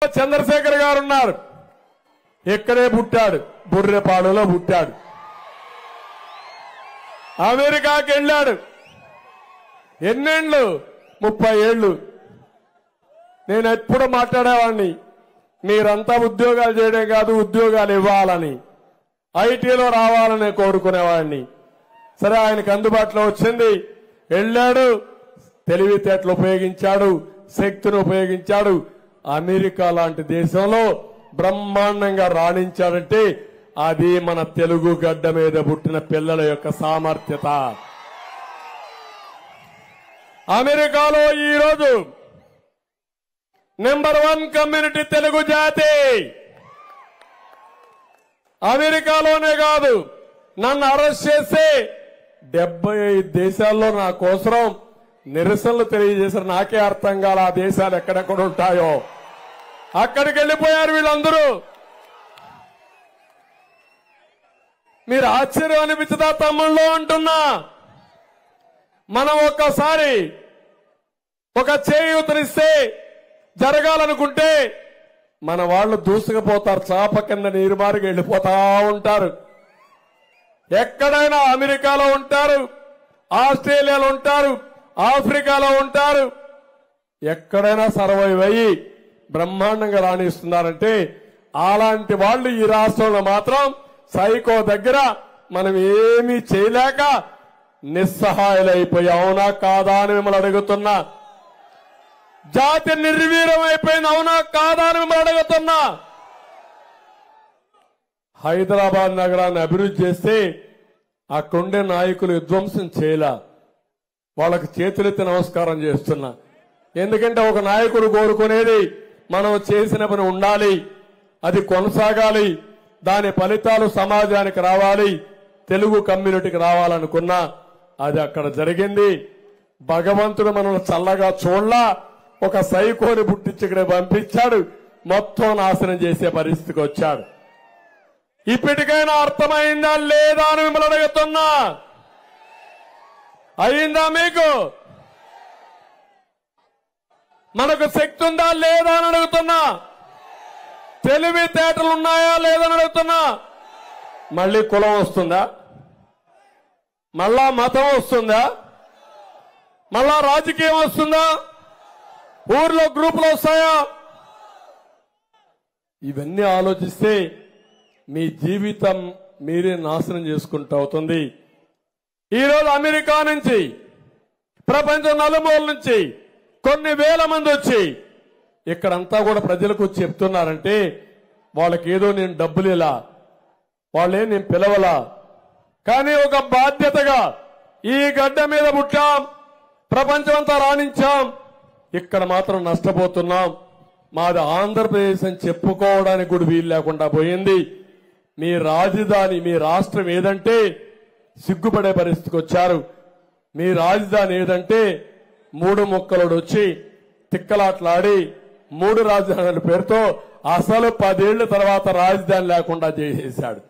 చంద్రశేఖర్ గారు ఉన్నారు. ఇక్కడే పుట్టాడు, బుర్రెపాడులో పుట్టాడు. అమెరికాకి వెళ్ళాడు. ఎన్నేళ్ళు? 30 ఏళ్ళు. నేను ఎప్పుడు మాట్లాడేవాడిని, మీరంతా ఉద్యోగాలు చేయడం కాదు, ఉద్యోగాలు ఇవ్వాలని, ఐటీలో రావాలని కోరుకునేవాడిని. సరే, ఆయనకు అందుబాటులో వచ్చింది, వెళ్ళాడు, తెలివితేటలు ఉపయోగించాడు, శక్తిని ఉపయోగించాడు. అమెరికా లాంటి దేశంలో బ్రహ్మాండంగా రాణించాడంటే అది మన తెలుగు గడ్డ మీద పుట్టిన పిల్లల యొక్క సామర్థ్యత. అమెరికాలో ఈరోజు నెంబర్ 1 కమ్యూనిటీ తెలుగు జాతి. అమెరికాలోనే కాదు, నన్ను అరెస్ట్ చేసి 75 దేశాల్లో నా కోసం నిరసనలు తెలియజేశారు. నాకే అర్థం కాల ఆ దేశాలు ఎక్కడెక్కడ ఉంటాయో. అక్కడికి వెళ్ళిపోయారు వీళ్ళందరూ. మీరు ఆశ్చర్యం అనిపించదా తమ్ముళ్ళు అంటున్నా? మనం ఒక్కసారి ఒక చేయూతనిస్తే జరగాలనుకుంటే మన వాళ్ళు దూసుకుపోతారు, చాప కింద నీరు మారికి వెళ్ళిపోతా ఉంటారు. ఎక్కడైనా అమెరికాలో ఉంటారు, ఆస్ట్రేలియాలో ఉంటారు, ఆఫ్రికాలో ఉంటారు. ఎక్కడైనా సర్వైవ్ అయ్యి బ్రహ్మాండంగా రాణిస్తున్నారంటే అలాంటి వాళ్ళు ఈ రాష్ట్రంలో మాత్రం సైకో దగ్గర మనం ఏమీ చేయలేక నిస్సహాయులైపోయి, అవునా కాదా అని మిమ్మల్ని అడుగుతున్నా. జాతి నిర్వీర్యం అయిపోయింది, అవునా కాదా అని మిమ్మల్ని అడుగుతున్నా. హైదరాబాద్ నగరాన్ని అభివృద్ధి చేస్తే అక్కడుండే నాయకులు విధ్వంసం చేయలా. వాళ్ళకి చేతులెత్తి నమస్కారం చేస్తున్నా. ఎందుకంటే ఒక నాయకుడు కోరుకునేది మనం చేసిన పని ఉండాలి, అది కొనసాగాలి, దాని ఫలితాలు సమాజానికి రావాలి, తెలుగు కమ్యూనిటీకి రావాలనుకున్నా. అది అక్కడ జరిగింది. భగవంతుడు మనల్ని చల్లగా చూడలా, ఒక సైకోని పుట్టించి ఇక్కడ పంపించాడు, మొత్తం నాశనం చేసే పరిస్థితికి వచ్చాడు. ఇప్పటికైనా అర్థమైందా లేదా అని మిమ్మల్ని అడుగుతున్నా. అయిందా మీకు? మనకు శక్తి ఉందా లేదా అని అడుగుతున్నా. తెలివితేటలు ఉన్నాయా లేదని అడుగుతున్నా. మళ్ళీ కులం వస్తుందా? మళ్ళా మతం వస్తుందా? మళ్ళా రాజకీయం వస్తుందా? ఊర్లో గ్రూపులు వస్తాయా? ఇవన్నీ ఆలోచిస్తే మీ జీవితం మీరే నాశనం చేసుకుంటూ అవుతుంది. ఈరోజు అమెరికా నుంచి, ప్రపంచం నలుమూల నుంచి కొన్ని వేల మంది వచ్చి ఇక్కడంతా కూడా ప్రజలకు చెప్తున్నారంటే వాళ్ళకి ఏదో నేను డబ్బులు ఇలా, వాళ్ళే నేను పిలవలా. కానీ ఒక బాధ్యతగా ఈ గడ్డ మీద పుట్టాం, ప్రపంచమంతా రాణించాం, ఇక్కడ మాత్రం నష్టపోతున్నాం. మాది ఆంధ్రప్రదేశ్ అని చెప్పుకోవడానికి కూడా వీలు లేకుండా పోయింది. మీ రాజధాని, మీ రాష్ట్రం ఏదంటే సిగ్గుపడే పరిస్థితికి వచ్చారు. మీ రాజధాని ఏదంటే 3 ముక్కలుడు వచ్చి తిక్కలాట్లాడి 3 రాజధానుల పేరుతో అసలు 10 ఏళ్ల తర్వాత రాజధాని లేకుండా చేసేశాడు.